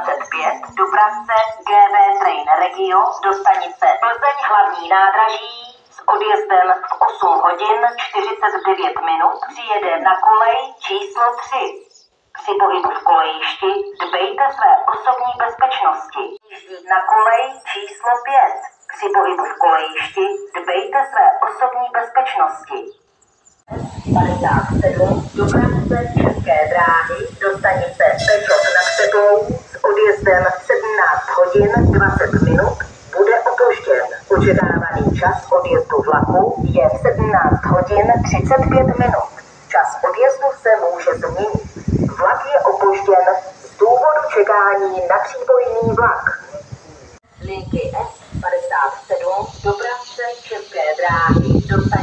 25 dopravce GV Train Regio do stanice Plzeň hlavní nádraží s odjezdem v 8 hodin 49 minut přijede na kolej číslo 3. Při pohybu v kolejišti dbejte své osobní bezpečnosti. Jíždí na kolej číslo 5. Při pohybu v kolejišti dbejte své osobní bezpečnosti. 57 dopravce České dráhy do stanice Pečov nad Tebou s odjezdem v 17 hodin 20 minut bude opožděn. Očekávaný čas odjezdu vlaku je v 17 hodin 35 minut. Čas odjezdu se může změnit. Vlak je opožděn z důvodu čekání na přípojný vlak. Linky S57 dopravce České dráhy do stanice